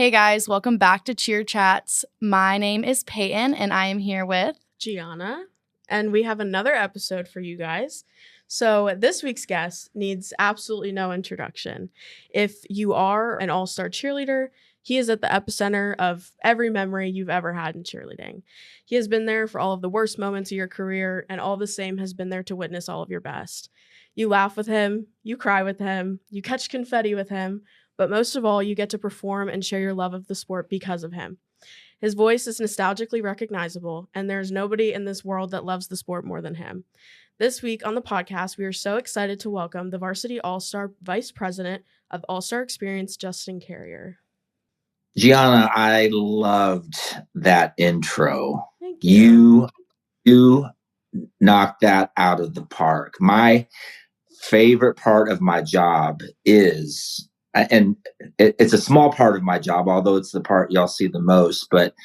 Hey guys, welcome back to Cheer Chats. My name is Peyton and I am here with Gianna, and we have another episode for you guys. So this week's guest needs absolutely no introduction. If you are an all-star cheerleader, he is at the epicenter of every memory you've ever had in cheerleading. He has been there for all of the worst moments of your career, and all the same has been there to witness all of your best. You laugh with him, you cry with him, you catch confetti with him, but most of all, you get to perform and share your love of the sport because of him. His voice is nostalgically recognizable, and there's nobody in this world that loves the sport more than him. This week on the podcast, we are so excited to welcome the Varsity All-Star Vice President of All-Star Experience, Justin Carrier. Gianna, I loved that intro. Thank you. You knocked that out of the park. My favorite part of my job is, and it's a small part of my job, although it's the part y'all see the most, but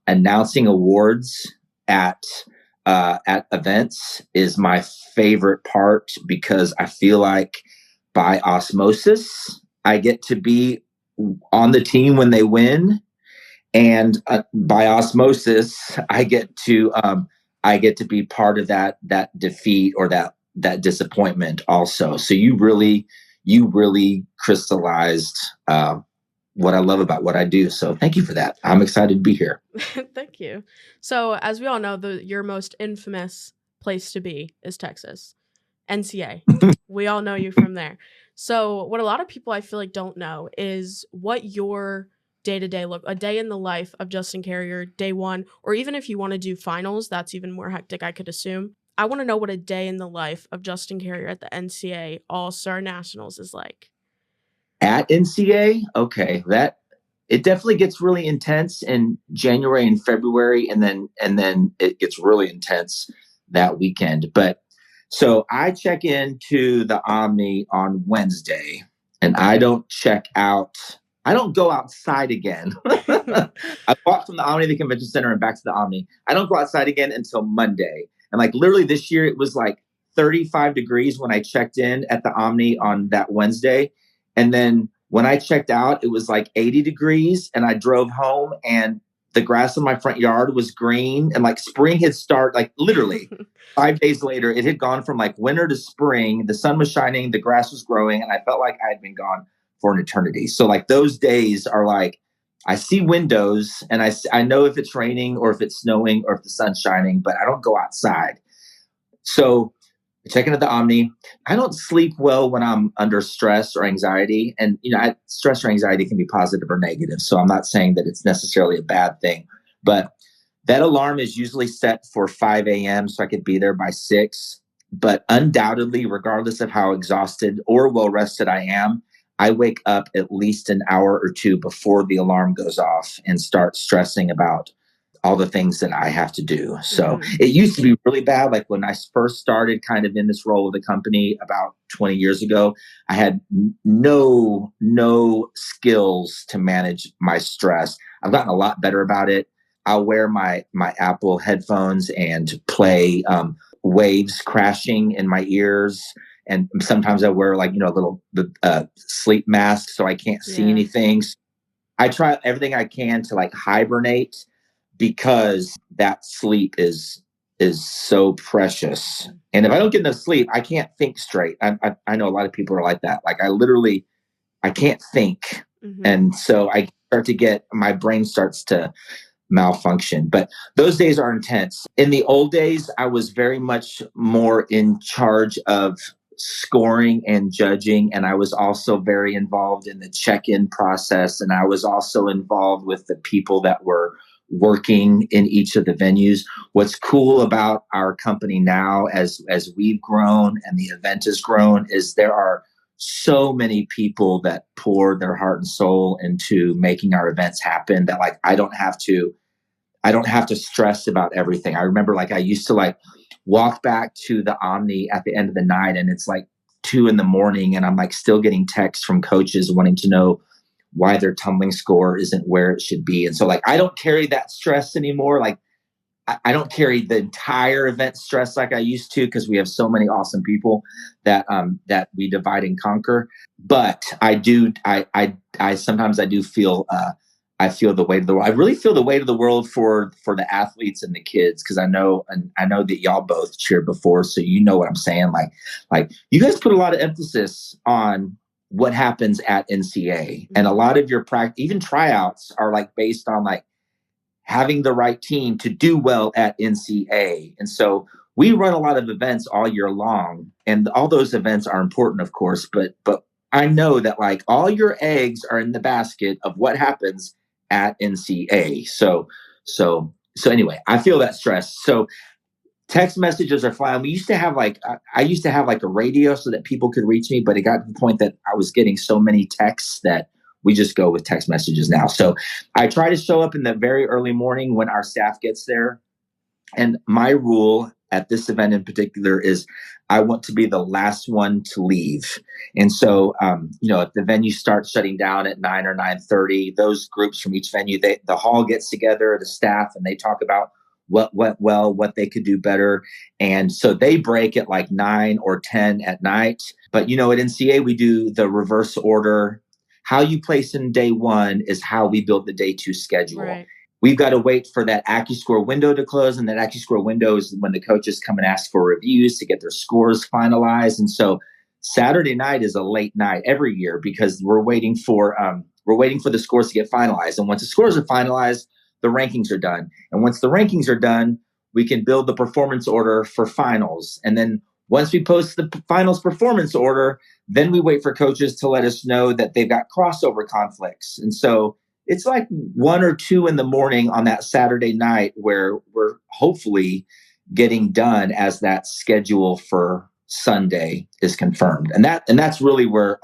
announcing awards at events is my favorite part because I feel like by osmosis, I get to be on the team when they win, and by osmosis, I get to be part of that defeat or that disappointment also. So you really crystallized what I love about what I do. So thank you for that. I'm excited to be here. Thank you. So as we all know, your most infamous place to be is Texas, NCA. We all know you from there. So what a lot of people I feel like don't know is what your day-to-day a day in the life of Justin Carrier, day one, or even if you want to do finals, that's even more hectic, I could assume. I want to know what a day in the life of Justin Carrier at the NCA All-Star Nationals is like. At NCA? Okay. It definitely gets really intense in January and February, and then it gets really intense that weekend. But so I check into the Omni on Wednesday, and I don't check out. I don't go outside again. I walk from the Omni to the Convention Center and back to the Omni. I don't go outside again until Monday. And like literally this year, it was like 35 degrees when I checked in at the Omni on that Wednesday. And then when I checked out, it was like 80 degrees, and I drove home and the grass in my front yard was green, and like spring had started, like literally 5 days later, it had gone from like winter to spring. The sun was shining, the grass was growing, and I felt like I had been gone for an eternity. So like those days are like, I see windows and I know if it's raining or if it's snowing or if the sun's shining, but I don't go outside. So checking at the Omni, I don't sleep well when I'm under stress or anxiety. And, stress or anxiety can be positive or negative. So I'm not saying that it's necessarily a bad thing, but that alarm is usually set for 5 a.m. so I could be there by 6. But undoubtedly, regardless of how exhausted or well-rested I am, I wake up at least an hour or two before the alarm goes off and start stressing about all the things that I have to do. So It used to be really bad. Like when I first started kind of in this role of the company about 20 years ago, I had no skills to manage my stress. I've gotten a lot better about it. I'll wear my Apple headphones and play waves crashing in my ears. And sometimes I wear like, a little sleep mask so I can't see anything. So I try everything I can to like hibernate, because that sleep is so precious. And if I don't get enough sleep, I can't think straight. I know a lot of people are like that. Like I can't think. Mm-hmm. And so my brain starts to malfunction. But those days are intense. In the old days, I was very much more in charge of scoring and judging. And I was also very involved in the check-in process. And I was also involved with the people that were working in each of the venues. What's cool about our company now, as we've grown and the event has grown, is there are so many people that pour their heart and soul into making our events happen that like I don't have to stress about everything. I remember like I used to like walk back to the Omni at the end of the night, and it's like 2 a.m, and I'm like still getting texts from coaches wanting to know why their tumbling score isn't where it should be. And so like, I don't carry that stress anymore. Like I don't carry the entire event stress like I used to, because we have so many awesome people that we divide and conquer. But I do, I sometimes I do feel, I feel the weight of the world. I really feel the weight of the world for the athletes and the kids, because I know that y'all both cheered before, so you know what I'm saying. Like you guys put a lot of emphasis on what happens at NCA, and a lot of your even tryouts are like based on like having the right team to do well at NCA. And so we run a lot of events all year long, and all those events are important, of course, but I know that like all your eggs are in the basket of what happens at NCA. So anyway, I feel that stress. So text messages are fine. We used to have I used to have like a radio so that people could reach me, but it got to the point that I was getting so many texts that we just go with text messages now. So I try to show up in the very early morning when our staff gets there. And my rule at this event in particular is I want to be the last one to leave. And so, if the venue starts shutting down at 9 or 9:30, those groups from each venue, the hall gets together, the staff, and they talk about what went well, what they could do better. And so they break at like 9 or 10 at night. But, at NCA, we do the reverse order. How you place in day one is how we build the day two schedule. Right. We've got to wait for that AccuScore window to close, and that AccuScore window is when the coaches come and ask for reviews to get their scores finalized. And so Saturday night is a late night every year, because we're waiting for the scores to get finalized. And once the scores are finalized, the rankings are done. And once the rankings are done, we can build the performance order for finals. And then once we post the finals performance order, then we wait for coaches to let us know that they've got crossover conflicts. And so it's like 1 or 2 in the morning on that Saturday night where we're hopefully getting done as that schedule for Sunday is confirmed. And that's really where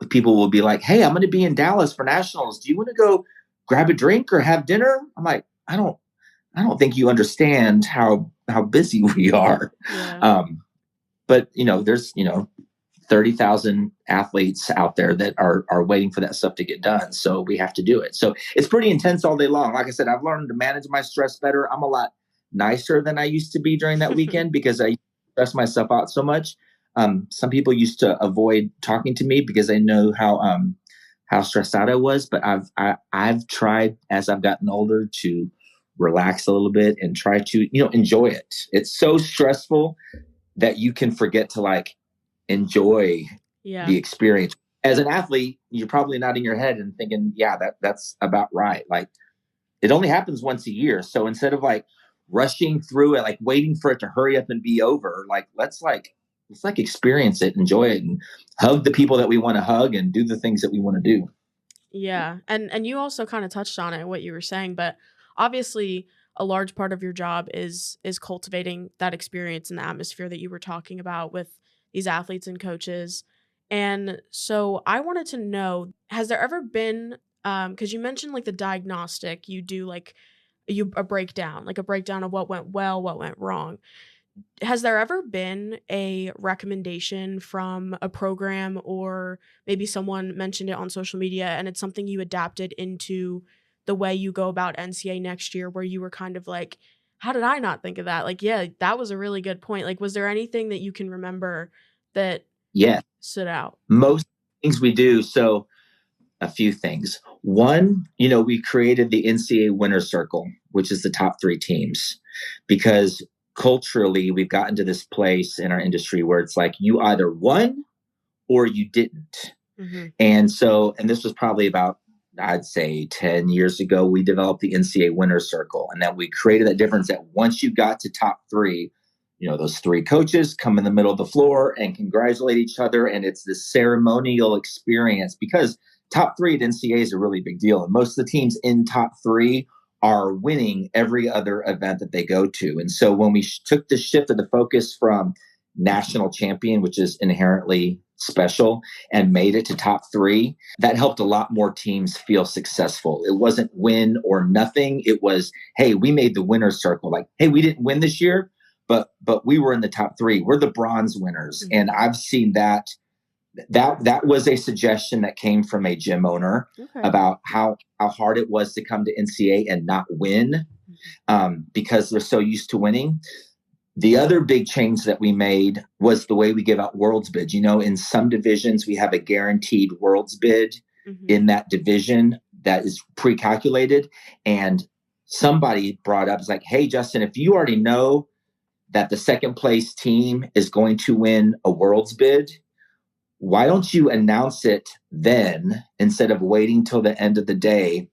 people will be like, "Hey, I'm going to be in Dallas for Nationals. Do you want to go grab a drink or have dinner?" I'm like, I don't think you understand how busy we are. Yeah. But there's 30,000 athletes out there that are waiting for that stuff to get done. So we have to do it. So it's pretty intense all day long. Like I said, I've learned to manage my stress better. I'm a lot nicer than I used to be during that weekend because I stress myself out so much. Some people used to avoid talking to me because they know how stressed out I was. But I've tried, as I've gotten older, to relax a little bit and try to enjoy it. It's so stressful that you can forget to like enjoy the experience. As an athlete, you're probably nodding your head and thinking, yeah, that's about right. Like it only happens once a year. So instead of like rushing through it, like waiting for it to hurry up and be over, like let's experience it, enjoy it, and hug the people that we want to hug and do the things that we want to do. Yeah. And you also kind of touched on it, what you were saying, but obviously a large part of your job is cultivating that experience and the atmosphere that you were talking about with these athletes and coaches. And so I wanted to know, has there ever been, because you mentioned like the diagnostic, you do like a breakdown of what went well, what went wrong. Has there ever been a recommendation from a program, or maybe someone mentioned it on social media and it's something you adapted into the way you go about NCA next year, where you were kind of like, how did I not think of that? Like, yeah, that was a really good point. Like, was there anything that you can remember that stood out? Most things we do. So a few things. One, we created the NCA Winner Circle, which is the top 3 teams, because culturally we've gotten to this place in our industry where it's like you either won or you didn't. Mm-hmm. And this was probably about, I'd say 10 years ago, we developed the NCA Winner Circle, and that we created that difference that once you got to top 3, those 3 coaches come in the middle of the floor and congratulate each other. And it's this ceremonial experience, because top 3 at NCA is a really big deal. And most of the teams in top 3 are winning every other event that they go to. And so when we took the shift of the focus from national champion, which is inherently special, and made it to top 3, that helped a lot more teams feel successful. It wasn't win or nothing. It was, hey, we made the winner's circle. Like, hey, we didn't win this year, but we were in the top 3. We're the bronze winners. Mm-hmm. And I've seen that was a suggestion that came from a gym owner about how hard it was to come to NCA and not win. because they're so used to winning. The other big change that we made was the way we give out world's bids. In some divisions, we have a guaranteed world's bid in that division that is pre-calculated. And somebody brought up, it's like, hey, Justin, if you already know that the second place team is going to win a world's bid, why don't you announce it then instead of waiting till the end of the day?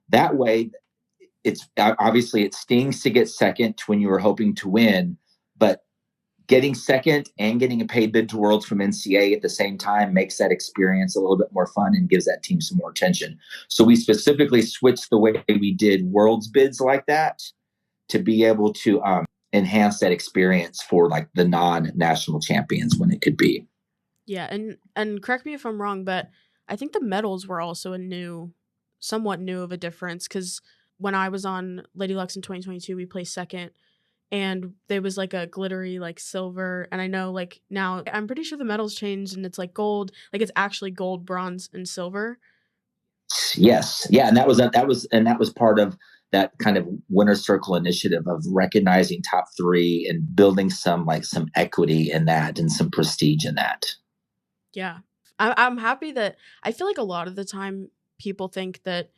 That way, it's obviously it stings to get second when you were hoping to win, but getting second and getting a paid bid to Worlds from NCA at the same time makes that experience a little bit more fun and gives that team some more attention. So we specifically switched the way we did Worlds bids like that to be able to enhance that experience for like the non-national champions when it could be. Yeah, and correct me if I'm wrong, but I think the medals were also somewhat new of a difference, because when I was on Lady Luck's in 2022, we placed second, and there was like a glittery like silver, and I know like now I'm pretty sure the medals changed and it's like gold, like it's actually gold, bronze, and silver. Yes, yeah, and that was part of that kind of winner's circle initiative of recognizing top three and building some equity in that and some prestige in that. Yeah, I'm happy that I feel like a lot of the time people think that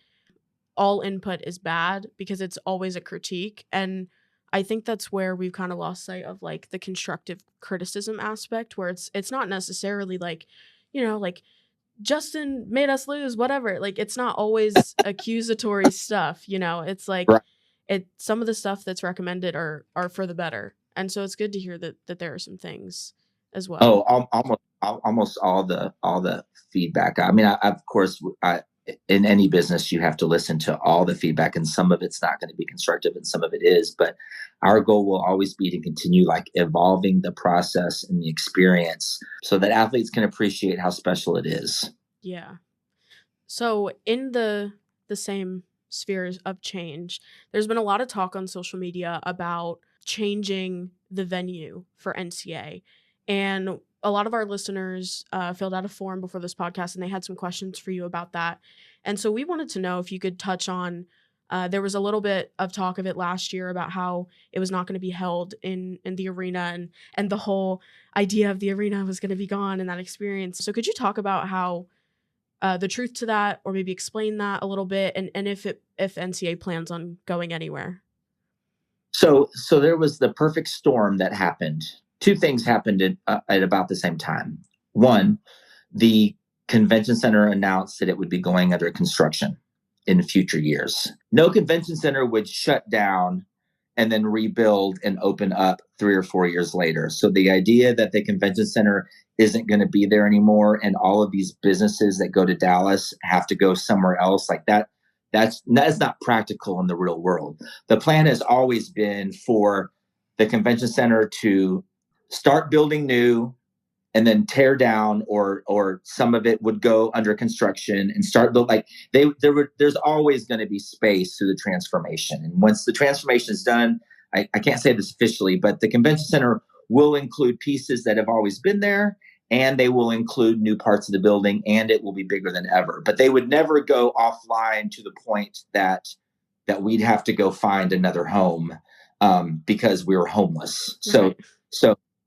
all input is bad because it's always a critique, and I think that's where we've kind of lost sight of like the constructive criticism aspect, where it's not necessarily like, like Justin made us lose, whatever. Like it's not always accusatory stuff, it's like Right. some of the stuff that's recommended are for the better, and so it's good to hear that there are some things as well. Almost all the feedback. I mean, of course, in any business, you have to listen to all the feedback, and some of it's not going to be constructive and some of it is, but our goal will always be to continue like evolving the process and the experience so that athletes can appreciate how special it is. Yeah. So in the same spheres of change, there's been a lot of talk on social media about changing the venue for NCA, and a lot of our listeners filled out a form before this podcast, and they had some questions for you about that. And so we wanted to know if you could touch on, there was a little bit of talk of it last year about how it was not going to be held in the arena, and the whole idea of the arena was going to be gone in that experience. So could you talk about how the truth to that, or maybe explain that a little bit, and if NCA plans on going anywhere? So there was the perfect storm that happened. Two things happened at about the same time. One, the convention center announced that it would be going under construction in future years. No convention center would shut down and then rebuild and open up 3 or 4 years later. So the idea that the convention center isn't going to be there anymore and all of these businesses that go to Dallas have to go somewhere else like that, that's not practical in the real world. The plan has always been for the convention center to start building new and then tear down, or some of it would go under construction and start build. Like there's always going to be space through the transformation. And once the transformation is done, I can't say this officially, but the convention center will include pieces that have always been there, and they will include new parts of the building, and it will be bigger than ever. But they would never go offline to the point that we'd have to go find another home because we were homeless. So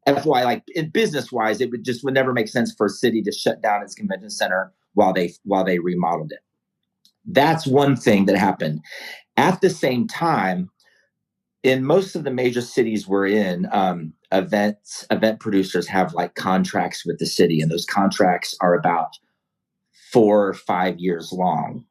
FY, like in business wise, it would never make sense for a city to shut down its convention center while they remodeled it. That's one thing that happened. At the same time, in most of the major cities we're in, event producers have like contracts with the city, and those contracts are about 4 or 5 years long.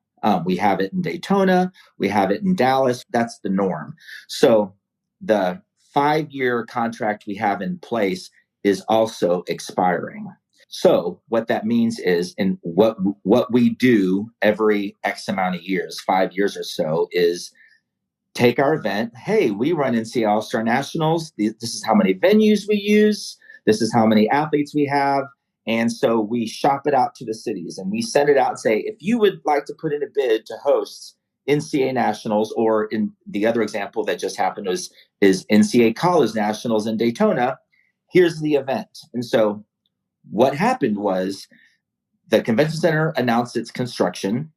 We have it in Daytona, we have it in Dallas. That's the norm. So the 5-year contract we have in place is also expiring. So what that means is, and what we do every X amount of years, 5 years or so, is take our event. Hey, we run NCA All-Star Nationals. This is how many venues we use. This is how many athletes we have. And so we shop it out to the cities and we send it out and say, if you would like to put in a bid to host NCA Nationals, or in the other example that just happened is NCA College Nationals in Daytona, here's the event. And so what happened was the convention center announced its construction.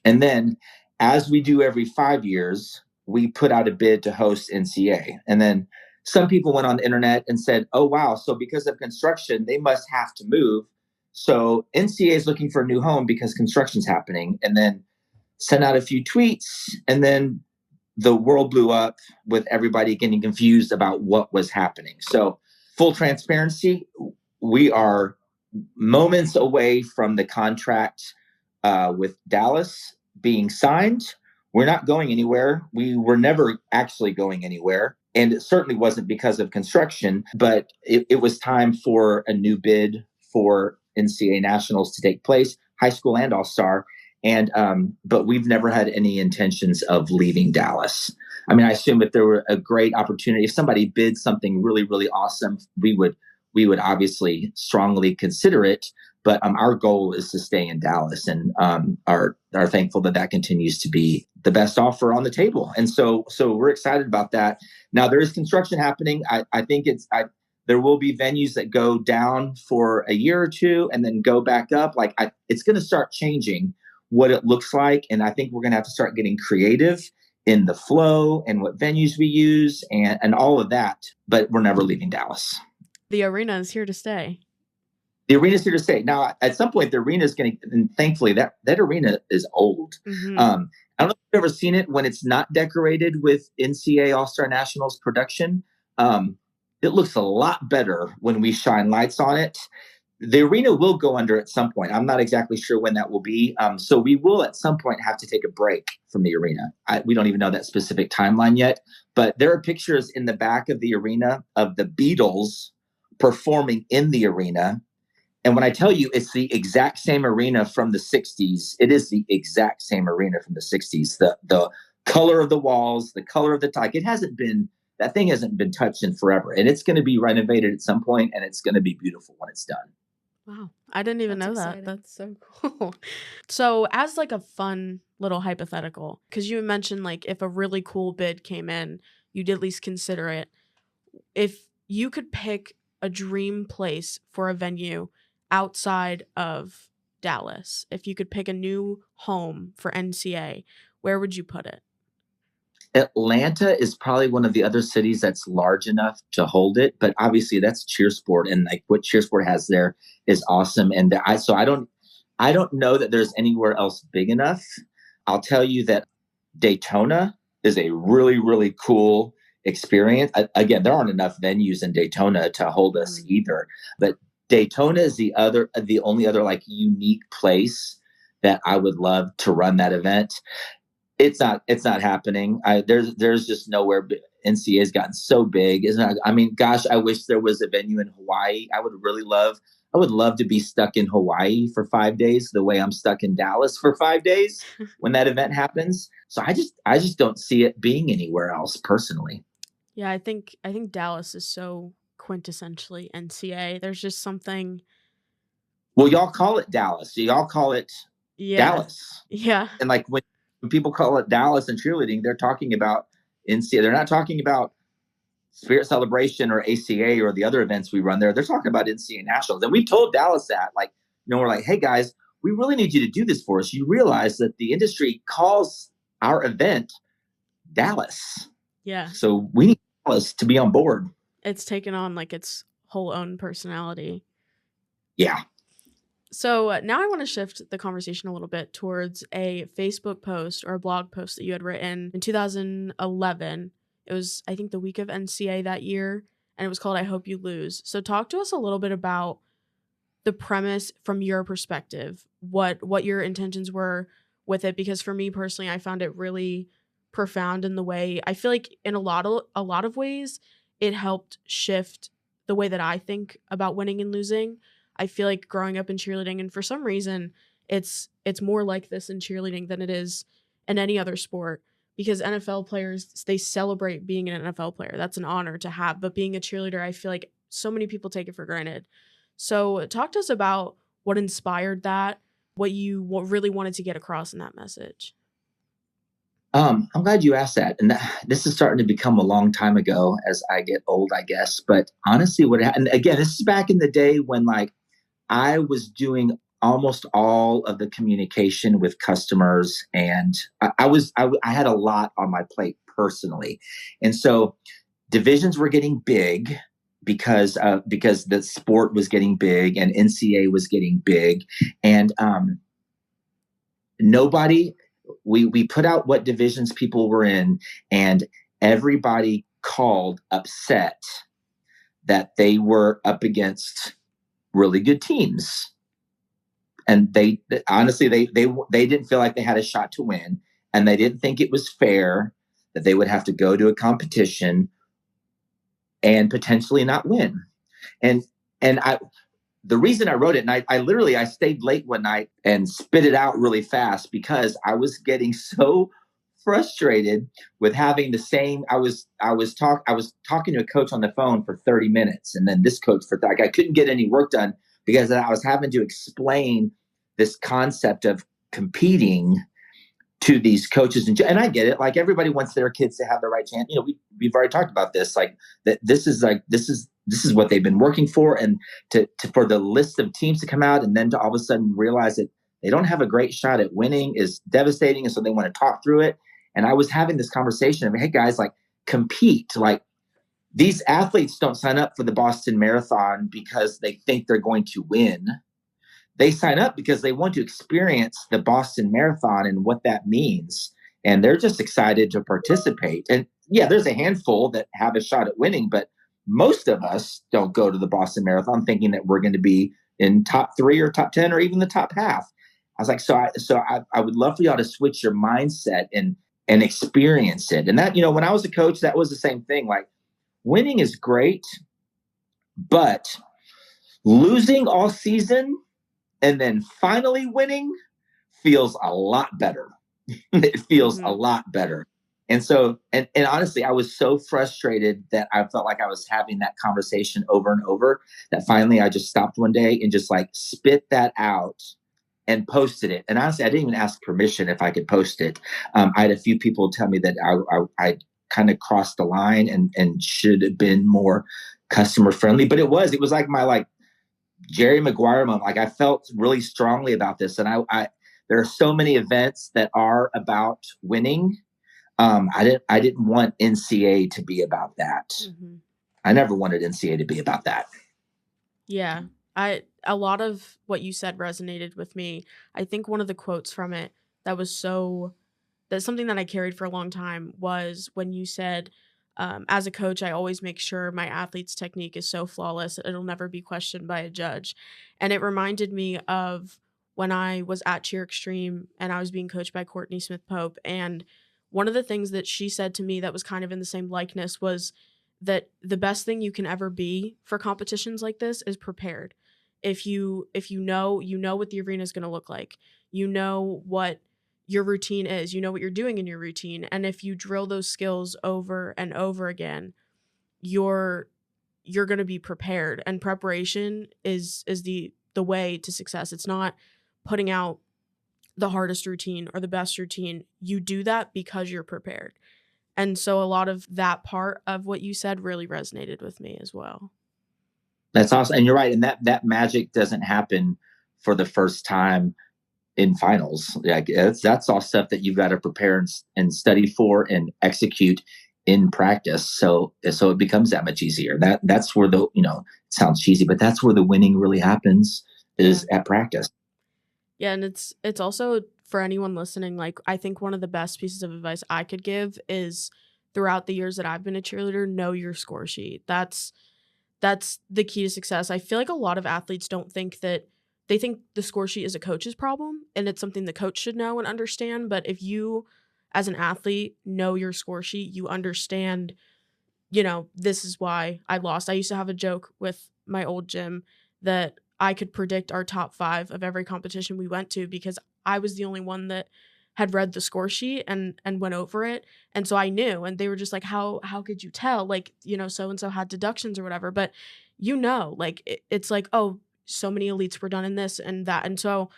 And then, as we do every 5 years, we put out a bid to host NCA. And then some people went on the internet and said, oh, wow, so because of construction, they must have to move. So NCA is looking for a new home because construction's happening. And then sent out a few tweets, and then the world blew up with everybody getting confused about what was happening. So full transparency, we are moments away from the contract with Dallas being signed. We're not going anywhere. We were never actually going anywhere. And it certainly wasn't because of construction, but it was time for a new bid for NCA Nationals to take place, high school and all-star. And but we've never had any intentions of leaving Dallas. I mean, I assume if there were a great opportunity, if somebody bid something really, really awesome, we would obviously strongly consider it. But our goal is to stay in Dallas, and are thankful that continues to be the best offer on the table. And so we're excited about that. Now there is construction happening. I think there will be venues that go down for a year or two and then go back up. It's going to start changing what it looks like, and I think we're going to have to start getting creative in the flow and what venues we use and all of that. But we're never leaving Dallas. The arena is here to stay. The arena is here to stay. Now, at some point, the arena is going to, and thankfully, that arena is old. Mm-hmm. I don't know if you've ever seen it when it's not decorated with NCA All-Star Nationals production. It looks a lot better when we shine lights on it. The arena will go under at some point. I'm not exactly sure when that will be. So we will at some point have to take a break from the arena. We don't even know that specific timeline yet. But there are pictures in the back of the arena of the Beatles performing in the arena. And when I tell you it's the exact same arena from the 60s, it is the exact same arena from the 60s. The color of the walls, the color of the tile, that thing hasn't been touched in forever. And it's going to be renovated at some point, and it's going to be beautiful when it's done. Wow. I didn't even know that. exciting. That's so cool. So as a fun little hypothetical, because you mentioned if a really cool bid came in, you'd at least consider it. If you could pick a dream place for a venue outside of Dallas, if you could pick a new home for NCA, where would you put it? Atlanta is probably one of the other cities that's large enough to hold it, but obviously that's cheer sport, and what cheer sport has there is awesome. And I don't know that there's anywhere else big enough. I'll tell you that Daytona is a really, really cool experience. Again, there aren't enough venues in Daytona to hold us either, but Daytona is the only other unique place that I would love to run that event. It's not happening. There's just nowhere. NCA has gotten so big. Gosh, I wish there was a venue in Hawaii. I would love to be stuck in Hawaii for 5 days the way I'm stuck in Dallas for 5 days when that event happens. So I just don't see it being anywhere else personally. Yeah, I think Dallas is so quintessentially NCA. There's just something. Well, y'all call it Dallas. Y'all call it Dallas. Yeah. And when people call it Dallas and cheerleading, they're talking about NCA. They're not talking about Spirit Celebration or ACA or the other events we run there. They're talking about NCA Nationals. And we've told Dallas that, we're like, hey guys, we really need you to do this for us. You realize that the industry calls our event Dallas. Yeah. So we need Dallas to be on board. It's taken on its whole own personality. Yeah. So now I want to shift the conversation a little bit towards a Facebook post or a blog post that you had written in 2011. It was, I think, the week of NCA that year, and it was called I Hope You Lose. So talk to us a little bit about the premise from your perspective, what your intentions were with it, because for me personally, I found it really profound in the way, I feel like in a lot of ways, it helped shift the way that I think about winning and losing. I feel like growing up in cheerleading, and for some reason, it's more like this in cheerleading than it is in any other sport, because NFL players, they celebrate being an NFL player. That's an honor to have. But being a cheerleader, I feel like so many people take it for granted. So talk to us about what inspired that, what really wanted to get across in that message. I'm glad you asked that. And this is starting to become a long time ago as I get old, I guess. But honestly, and again, this is back in the day when I was doing almost all of the communication with customers, and I had a lot on my plate personally. And so divisions were getting big because the sport was getting big and NCA was getting big. And we put out what divisions people were in, and everybody called upset that they were up against really good teams. And they honestly, they didn't feel like they had a shot to win, and they didn't think it was fair that they would have to go to a competition and potentially not win. And the reason I wrote it, and I stayed late one night and spit it out really fast because I was getting so frustrated with having the same. I was talking to a coach on the phone for 30 minutes, and then this coach for I couldn't get any work done because I was having to explain this concept of competing to these coaches. And I get it. Like, everybody wants their kids to have the right chance. We've already talked about this, like that this is what they've been working for. And for the list of teams to come out and then to all of a sudden realize that they don't have a great shot at winning is devastating. And so they want to talk through it. And I was having this conversation of, hey guys, like, compete. Like, these athletes don't sign up for the Boston Marathon because they think they're going to win. They sign up because they want to experience the Boston Marathon and what that means. And they're just excited to participate. And yeah, there's a handful that have a shot at winning, but most of us don't go to the Boston Marathon thinking that we're going to be in top 3 or top 10 or even the top half. I was like, I would love for y'all to switch your mindset and experience it. And that, when I was a coach, that was the same thing. Like, winning is great, but losing all season and then finally winning feels a lot better. It feels a lot better. And so, and honestly, I was so frustrated that I felt like I was having that conversation over and over that finally I just stopped one day and just like spit that out and posted it. And honestly, I didn't even ask permission if I could post it. I had a few people tell me that I kind of crossed the line and should have been more customer friendly, but it was like my Jerry Maguire moment. Like, I felt really strongly about this. And I there are so many events that are about winning. I didn't want NCA to be about that. Mm-hmm. I never wanted NCA to be about that. Yeah. A lot of what you said resonated with me. I think one of the quotes from it that's something that I carried for a long time was when you said, as a coach, I always make sure my athlete's technique is so flawless that it'll never be questioned by a judge. And it reminded me of when I was at Cheer Extreme and I was being coached by Courtney Smith Pope. And one of the things that she said to me that was kind of in the same likeness was that the best thing you can ever be for competitions like this is prepared. If you know what the arena is going to look like, you know what your routine is, you know what you're doing in your routine. And if you drill those skills over and over again, you're going to be prepared. And preparation is the way to success. It's not putting out the hardest routine or the best routine. You do that because you're prepared. And so a lot of that part of what you said really resonated with me as well. That's awesome. And you're right. And that magic doesn't happen for the first time in finals. Like, that's all stuff that you've got to prepare and study for and execute in practice. So it becomes that much easier. That's where it sounds cheesy, but that's where the winning really happens is at practice. Yeah. And it's also for anyone listening, like, I think one of the best pieces of advice I could give is throughout the years that I've been a cheerleader, know your score sheet. That's the key to success. I feel like a lot of athletes don't think that. They think the score sheet is a coach's problem and it's something the coach should know and understand. But if you, as an athlete, know your score sheet, you understand, this is why I lost. I used to have a joke with my old gym that I could predict our top 5 of every competition we went to because I was the only one that had read the score sheet and went over it. And so I knew, and they were just like, how could you tell? Like, so-and-so had deductions or whatever, but it's like, oh, so many elites were done in this and that. And so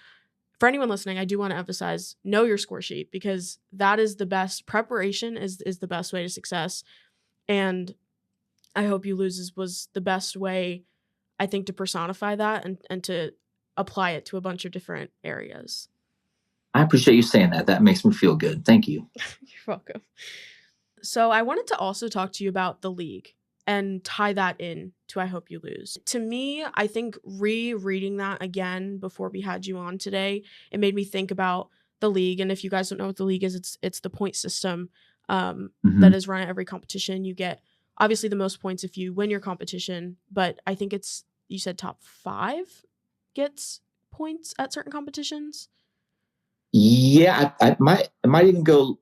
for anyone listening, I do want to emphasize, know your score sheet, because that is the best preparation is the best way to success. And I Hope You Lose was the best way, I think, to personify that and to apply it to a bunch of different areas. I appreciate you saying that. That makes me feel good. Thank you. You're welcome. So I wanted to also talk to you about the league and tie that in to I Hope You Lose. To me, I think rereading that again before we had you on today, it made me think about the league. And if you guys don't know what the league is, it's the point system that is run at every competition. You get obviously the most points if you win your competition, but I think you said top 5 gets points at certain competitions. Yeah, I might even go.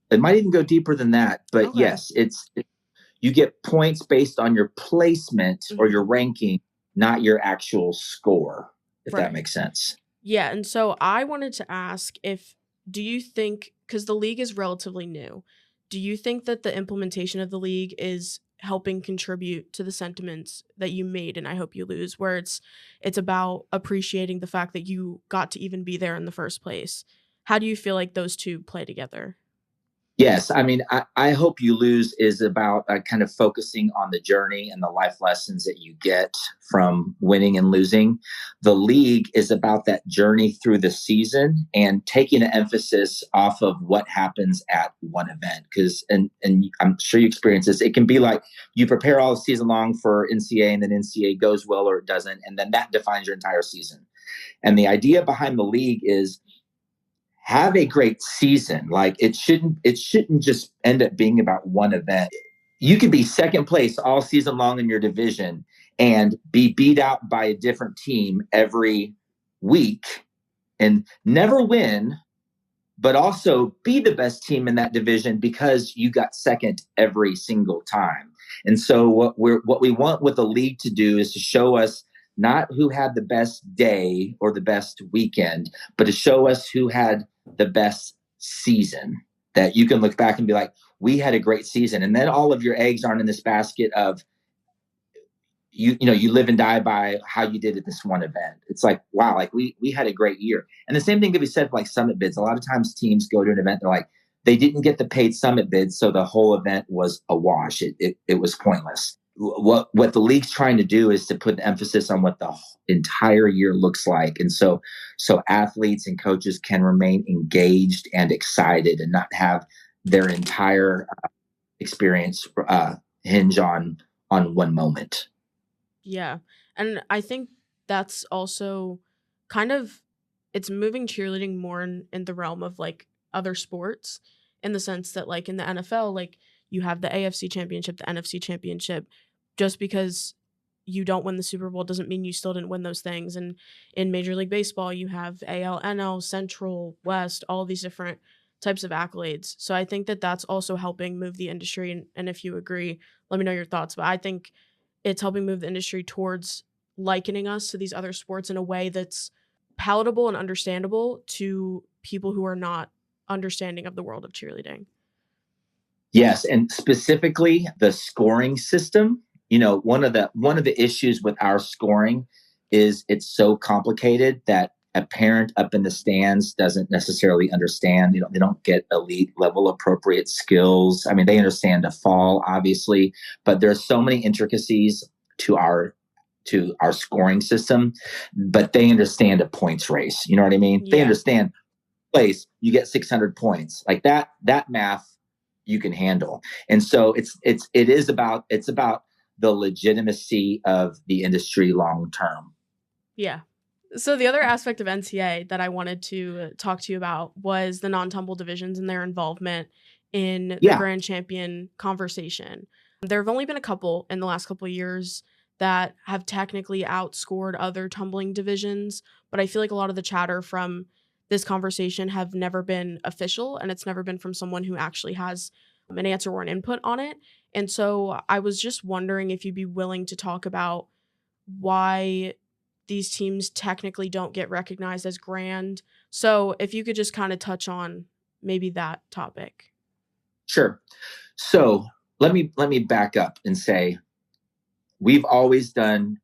It might even go deeper than that. But Okay. yes, you get points based on your placement or your ranking, not your actual score. If that makes sense. Yeah, and so I wanted to ask do you think, because the league is relatively new, do you think that the implementation of the league is helping contribute to the sentiments that you made and I Hope You Lose, where it's about appreciating the fact that you got to even be there in the first place? How do you feel like those two play together? Yes, I mean, I Hope You Lose is about kind of focusing on the journey and the life lessons that you get from winning and losing. The league is about that journey through the season and taking an emphasis off of what happens at one event. Because, and I'm sure you experience this, it can be like you prepare all season long for NCA and then NCA goes well or it doesn't, and then that defines your entire season. And the idea behind the league is have a great season. Like it shouldn't just end up being about one event. You could be second place all season long in your division and be beat out by a different team every week and never win, but also be the best team in that division because you got second every single time. And so what we want with the league to do is to show us not who had the best day or the best weekend, but to show us who had the best season, that you can look back and be like, we had a great season. And then all of your eggs aren't in this basket of you live and die by how you did at this one event. It's like, wow, like we had a great year. And the same thing could be said for like summit bids. A lot of times teams go to an event, they're like, they didn't get the paid summit bid, so the whole event was a wash. It was pointless. What the league's trying to do is to put the emphasis on what the entire year looks like. And so athletes and coaches can remain engaged and excited and not have their entire experience hinge on one moment. Yeah. And I think that's also kind of, it's moving cheerleading more in the realm of like other sports, in the sense that like in the NFL, like you have the AFC championship, the NFC championship. Just because you don't win the Super Bowl doesn't mean you still didn't win those things. And in Major League Baseball, you have AL, NL, Central, West, all these different types of accolades. So I think that that's also helping move the industry. And if you agree, let me know your thoughts. But I think it's helping move the industry towards likening us to these other sports in a way that's palatable and understandable to people who are not understanding of the world of cheerleading. Yes, and specifically the scoring system. One of the issues with our scoring is it's so complicated that a parent up in the stands doesn't necessarily understand. They don't get elite level appropriate skills. I mean, they understand a fall, obviously, but there's so many intricacies to our scoring system, but they understand a points race. You know what I mean? Yeah. They understand place, you get 600 points. Like that math you can handle. And so it is about the legitimacy of the industry long term. Yeah. So the other aspect of NCA that I wanted to talk to you about was the non-tumble divisions and their involvement in the Grand Champion conversation. There have only been a couple in the last couple of years that have technically outscored other tumbling divisions, but I feel like a lot of the chatter from this conversation have never been official, and it's never been from someone who actually has an answer or an input on it. And so I was just wondering if you'd be willing to talk about why these teams technically don't get recognized as grand. So if you could just kind of touch on maybe that topic. Sure. So let me back up and say, we've always done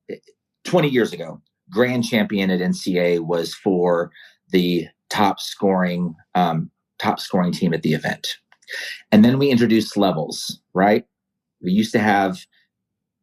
20 years ago, Grand Champion at NCA was for the top scoring team at the event. And then we introduced levels, right? We used to have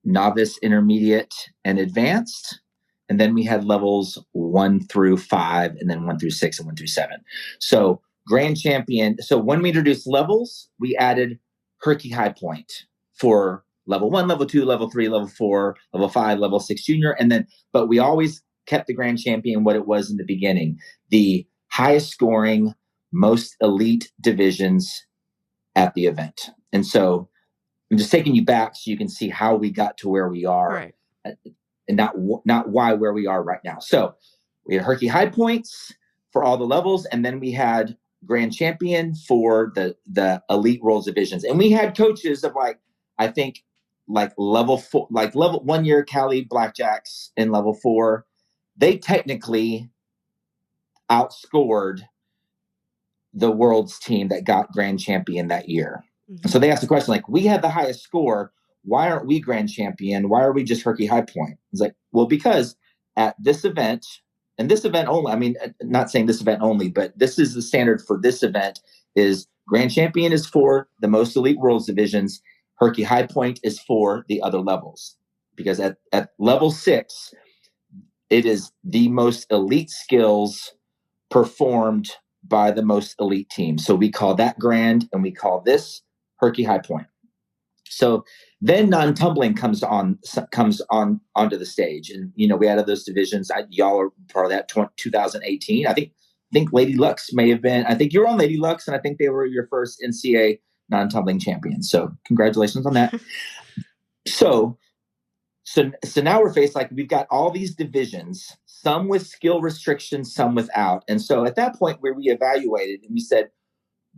novice, intermediate, and advanced. And then we had levels 1 through 5, and then 1 through 6, and 1 through 7. So Grand Champion. So when we introduced levels, we added Herky High Point for level 1, level 2, level 3, level 4, level 5, level 6 junior. And then, but we always kept the grand champion what it was in the beginning, the highest scoring, most elite divisions at the event. And so I'm just taking you back so you can see how we got to where we are, right, and not why where we are right now. So we had Herky High Points for all the levels, and then we had Grand Champion for the elite worlds divisions. And we had coaches of I think level 4, level 1 year Cali Blackjacks in level 4. They technically outscored the world's team that got Grand Champion that year. Mm-hmm. So they asked the question, we had the highest score. Why aren't we Grand Champion? Why are we just Herky High Point? It's well, because at this event, and this event only, not saying this event only, but this is the standard for this event, is Grand Champion is for the most elite worlds divisions. Herky High Point is for the other levels. Because at level 6, it is the most elite skills performed by the most elite team. So we call that grand, and we call this Herky High Point. So then non-tumbling comes onto the stage, and we added those divisions. Y'all are part of that 2018. I think Lady Lux may have been. I think you were on Lady Lux, and I think they were your first NCA non-tumbling champions. So congratulations on that. So now we're faced we've got all these divisions, some with skill restrictions, some without. And so at that point where we evaluated and we said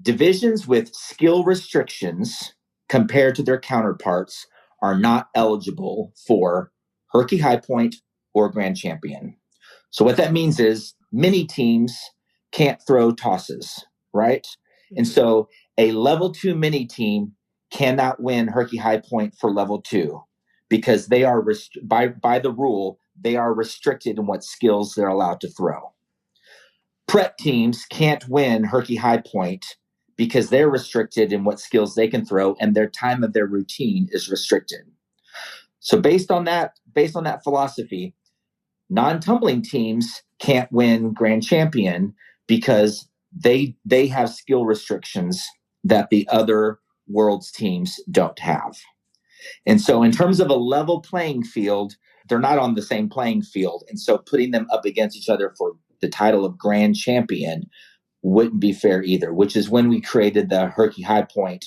divisions with skill restrictions compared to their counterparts are not eligible for Herky High Point or Grand Champion. So what that means is mini teams can't throw tosses, right? Mm-hmm. And so a level 2 mini team cannot win Herky High Point for level 2 because they are by the rule, they are restricted in what skills they're allowed to throw. Prep teams can't win Herky High Point because they're restricted in what skills they can throw, and their time of their routine is restricted. So based on that philosophy, non-tumbling teams can't win Grand Champion because they have skill restrictions that the other world's teams don't have. And so in terms of a level playing field, they're not on the same playing field. And so putting them up against each other for the title of Grand Champion wouldn't be fair either, which is when we created the Herky High Point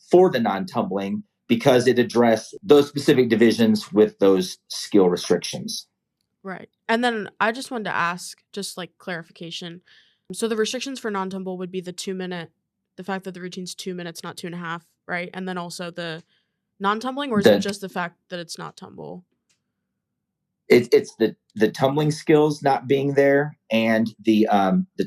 for the non-tumbling, because it addressed those specific divisions with those skill restrictions. Right. And then I just wanted to ask, just clarification. So the restrictions for non-tumble would be the 2-minute, the fact that the routine's 2 minutes, not 2.5, right? And then also the non-tumbling, or is it just the fact that it's not tumble? It's the tumbling skills not being there and the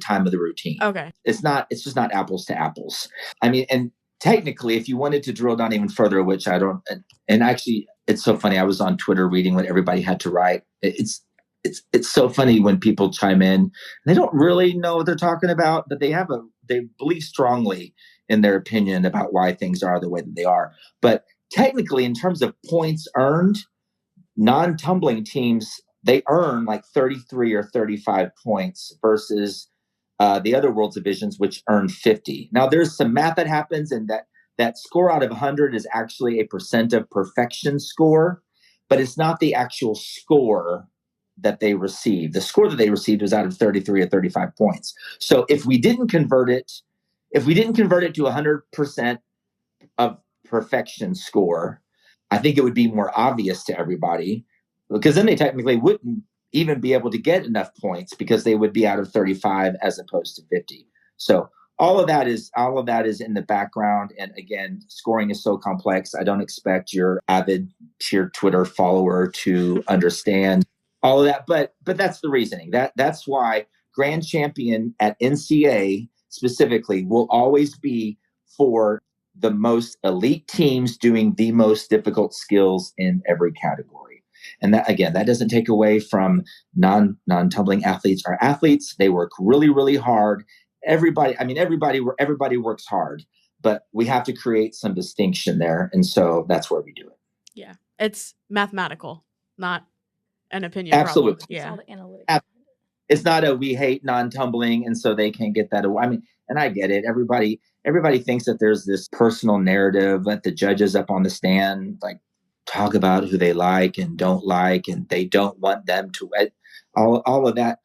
time of the routine. Okay. It's just not apples to apples. And technically, if you wanted to drill down even further, which I don't, and actually it's so funny. I was on Twitter reading what everybody had to write. It's so funny when people chime in. They don't really know what they're talking about, but they believe strongly in their opinion about why things are the way that they are. But technically, in terms of points earned, non-tumbling teams, they earn 33 or 35 points versus the other world divisions, which earn 50. Now, there's some math that happens, and that score out of 100 is actually a percent of perfection score, but it's not the actual score that they received. The score that they received was out of 33 or 35 points. So if we didn't convert it to 100% of perfection score, I think it would be more obvious to everybody, because then they technically wouldn't even be able to get enough points because they would be out of 35 as opposed to 50. So all of that is in the background. And again, scoring is so complex. I don't expect your avid cheer Twitter follower to understand all of that, but that's the reasoning. That's why Grand Champion at NCA specifically will always be for the most elite teams doing the most difficult skills in every category. And that, again, that doesn't take away from non-tumbling athletes are athletes. They work really, really hard. Everybody works hard, but we have to create some distinction there. And so that's where we do it. Yeah. It's mathematical, not an opinion. Absolutely. Problem. Yeah. It's all the analytics. It's not we hate non-tumbling and so they can't get that away. And I get it. Everybody thinks that there's this personal narrative that the judges up on the stand like talk about who they like and don't like, and they don't want them to all of that.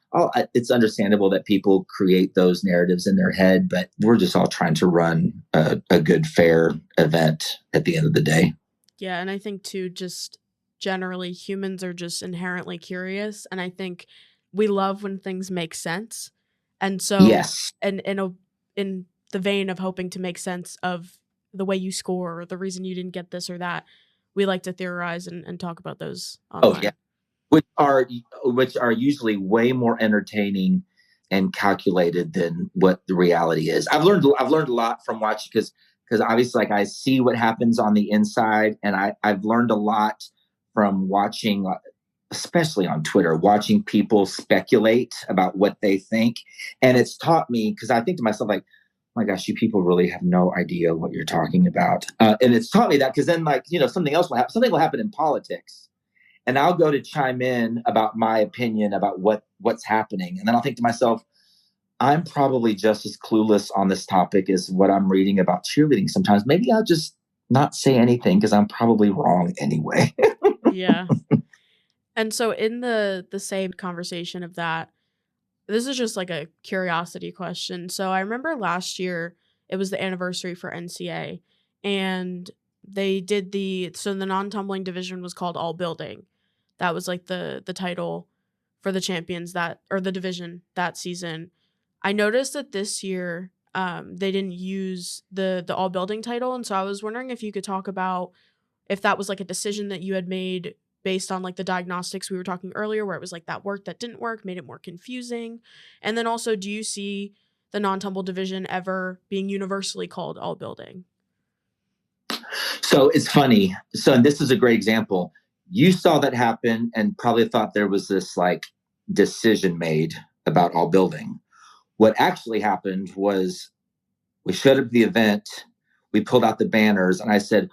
It's understandable that people create those narratives in their head, but we're just all trying to run a good, fair event at the end of the day. Yeah, and I think too, just generally humans are just inherently curious, and I think we love when things make sense. And so Yes. and in the vein of hoping to make sense of the way you score or the reason you didn't get this or that, we like to theorize and talk about those online. Oh yeah. Which are usually way more entertaining and calculated than what the reality is. I've learned a lot from watching because obviously like I see what happens on the inside, and I've learned a lot from watching, especially on Twitter, watching people speculate about what they think. And it's taught me, because I think to myself, like, oh my gosh, you people really have no idea what you're talking about. And it's taught me that, because then, like, something else will happen. Something will happen in politics, and I'll go to chime in about my opinion about what's happening. And then I'll think to myself, I'm probably just as clueless on this topic as what I'm reading about cheerleading sometimes. Maybe I'll just not say anything because I'm probably wrong anyway. Yeah. And so in the same conversation of that, this is just like a curiosity question. So I remember last year, it was the anniversary for NCA, and they did the non-tumbling division was called All Building. That was like the title for the champions or the division that season. I noticed that this year they didn't use the All Building title, and so I was wondering if you could talk about if that was like a decision that you had made based on like the diagnostics we were talking earlier, where it was like that worked, that didn't work, made it more confusing. And then also, do you see the non-tumble division ever being universally called All Building? So it's funny. So, and this is a great example. You saw that happen and probably thought there was this like decision made about All Building. What actually happened was we showed up at the event, we pulled out the banners, and I said,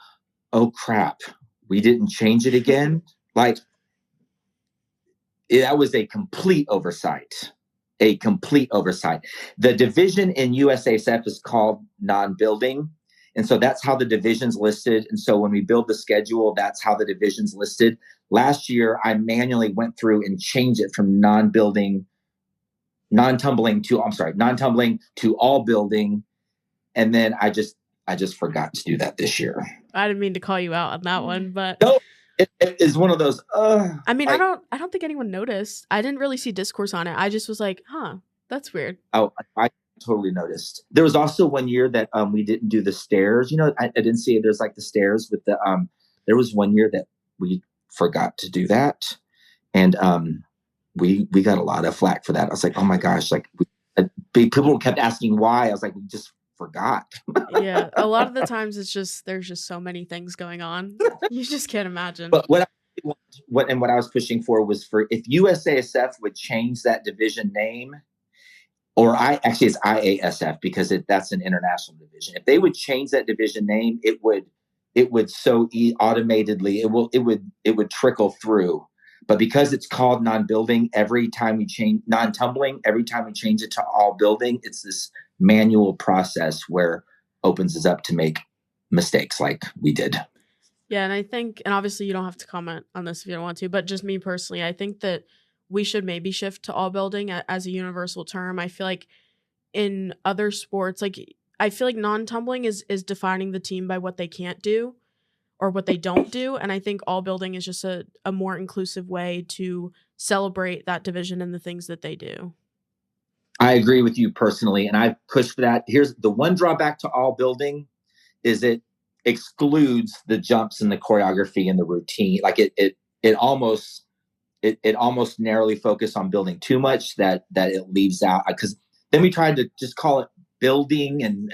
oh crap, we didn't change it again. Like, that was a complete oversight. A complete oversight. The division in USASF is called non-building. And so that's how the division's listed. And so when we build the schedule, that's how the division's listed. Last year, I manually went through and changed it from non-tumbling to all building. And then I just forgot to do that this year. I didn't mean to call you out on that one, but no, it is one of those. I mean, I don't think anyone noticed. I didn't really see discourse on it. I just was like, huh, that's weird. Oh, I totally noticed. There was also one year that we didn't do the stairs. I didn't see it. There's like the stairs with the there was one year that we forgot to do that, and we got a lot of flack for that. I was like, oh my gosh, like people kept asking why. I was like, we just forgot. Yeah, a lot of the times it's just there's just so many things going on, you just can't imagine. But what I was pushing for was for if USASF would change that division name, or it's IASF because that's an international division. If they would change that division name, it would so automatedly it would trickle through. But because it's called non-building, every time we change non-tumbling, every time we change it to all building, it's this manual process where opens us up to make mistakes like we did. Yeah, and I think, and obviously you don't have to comment on this if you don't want to, but just me personally, I think that we should maybe shift to all building as a universal term. I feel like in other sports, like I feel like non-tumbling is defining the team by what they can't do or what they don't do. And I think all building is just a more inclusive way to celebrate that division and the things that they do. I agree with you personally, and I've pushed for that. Here's the one drawback to all building is it excludes the jumps and the choreography and the routine. Like it almost narrowly focused on building too much that it leaves out, because then we tried to just call it building. And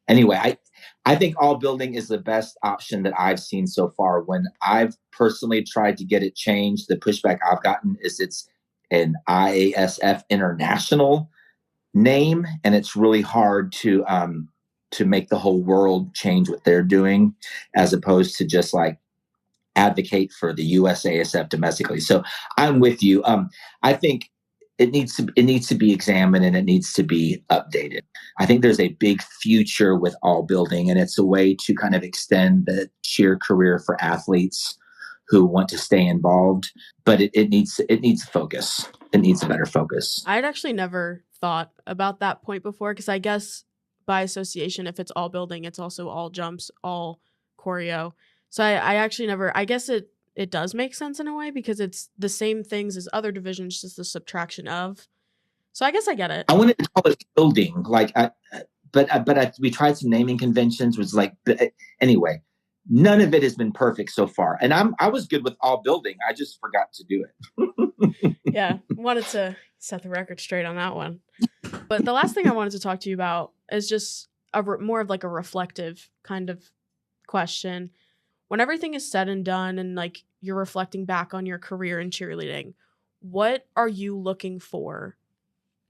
anyway, I think all building is the best option that I've seen so far. When I've personally tried to get it changed, the pushback I've gotten is it's an IASF international name, and it's really hard to make the whole world change what they're doing, as opposed to just like advocate for the USASF domestically. So I'm with you. I think it needs to be examined and it needs to be updated. I think there's a big future with all building, and it's a way to kind of extend the cheer career for athletes who want to stay involved. But it needs focus. It needs a better focus. I'd actually never thought about that point before, because I guess by association, if it's all building, it's also all jumps, all choreo. So I actually never. I guess it does make sense in a way, because it's the same things as other divisions, just the subtraction of. So I guess I get it. I wanted to call it building, we tried some naming conventions. Was like, anyway, none of it has been perfect so far, and I was good with all building. I just forgot to do it. Yeah, wanted to set the record straight on that one. But the last thing I wanted to talk to you about is just more of like a reflective kind of question. When everything is said and done and like you're reflecting back on your career in cheerleading, what are you looking for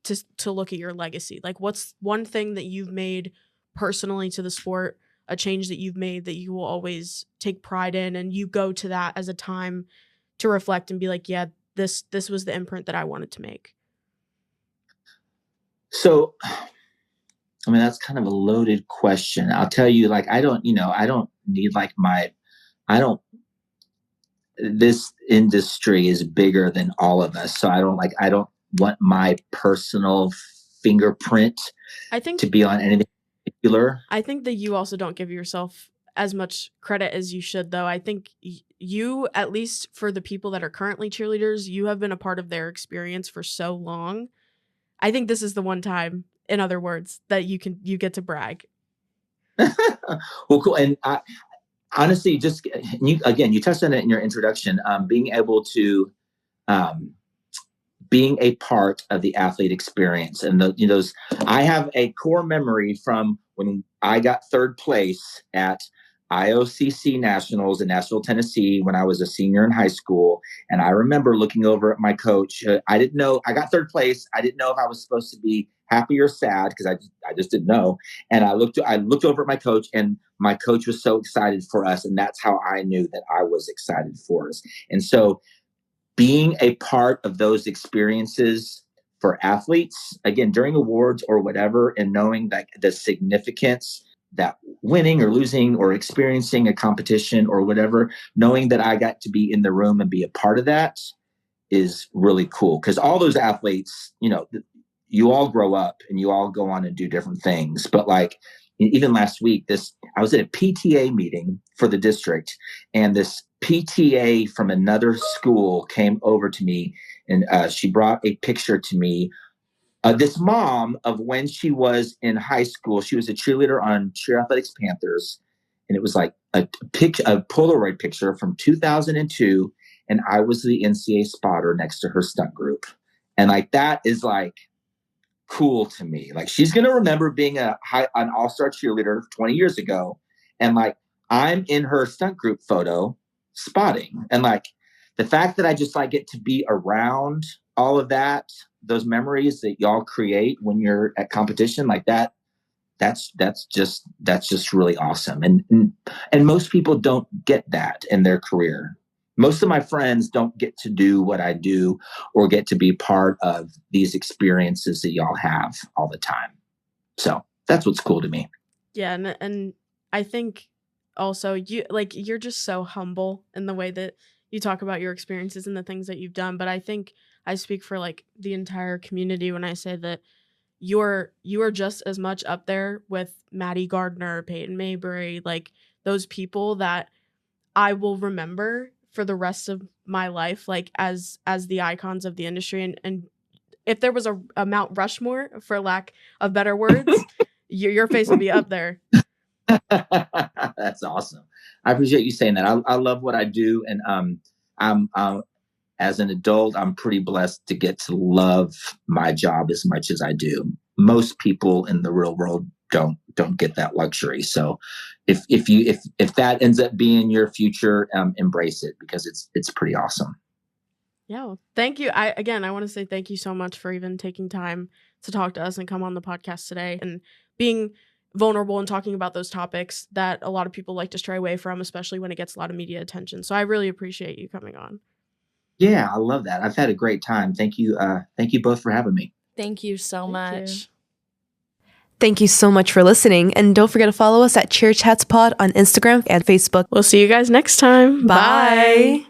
to look at your legacy? Like, what's one thing that you've made personally to the sport, a change that you've made that you will always take pride in, and you go to that as a time to reflect and be like, yeah, this was the imprint that I wanted to make? So, I mean, that's kind of a loaded question. I'll tell you, like, I don't need like this industry is bigger than all of us. So I don't want my personal fingerprint to be on anything particular. I think that you also don't give yourself as much credit as you should, though. I think you, at least for the people that are currently cheerleaders, you have been a part of their experience for so long. I think this is the one time, in other words, that you get to brag. Well, cool. And honestly, you touched on it in your introduction, being able to, being a part of the athlete experience. And I have a core memory from when I got third place at NCA Nationals in Nashville, Tennessee, when I was a senior in high school. And I remember looking over at my coach. I didn't know I got third place. I didn't know if I was supposed to be happy or sad, because I just didn't know. And I looked over at my coach, and my coach was so excited for us. And that's how I knew that I was excited for us. And so being a part of those experiences for athletes, again, during awards or whatever, and knowing that the significance that winning or losing or experiencing a competition or whatever, knowing that I got to be in the room and be a part of that is really cool. Because all those athletes, you all grow up and you all go on and do different things. But like, even last week, I was at a PTA meeting for the district, and this PTA from another school came over to me, and she brought a picture to me. This mom of when she was in high school, she was a cheerleader on Cheer Athletics Panthers, and it was like a Polaroid picture from 2002, and I was the NCA spotter next to her stunt group, and like that is like cool to me. Like, she's gonna remember being an all-star cheerleader 20 years ago, and like I'm in her stunt group photo spotting, and like the fact that I just like get to be around all of that, those memories that y'all create when you're at competition like that, that's just really awesome. And most people don't get that in their career. Most of my friends don't get to do what I do or get to be part of these experiences that y'all have all the time. So that's what's cool to me. Yeah, and I think also you're just so humble in the way that you talk about your experiences and the things that you've done. But I think I speak for like the entire community when I say that you are just as much up there with Maddie Gardner, Peyton Maybury, like those people that I will remember for the rest of my life, like as the icons of the industry. And if there was a Mount Rushmore, for lack of better words, your face would be up there. That's awesome. I appreciate you saying that. I love what I do, and I'm as an adult, I'm pretty blessed to get to love my job as much as I do. Most people in the real world don't get that luxury. So if that ends up being your future, embrace it, because it's pretty awesome. Yeah, well, thank you. I want to say thank you so much for even taking time to talk to us and come on the podcast today and being vulnerable and talking about those topics that a lot of people like to stray away from, especially when it gets a lot of media attention. So I really appreciate you coming on. Yeah, I love that. I've had a great time. Thank you. Thank you both for having me. Thank you so much. Thank you so much for listening. And don't forget to follow us at Cheer Chats Pod on Instagram and Facebook. We'll see you guys next time. Bye.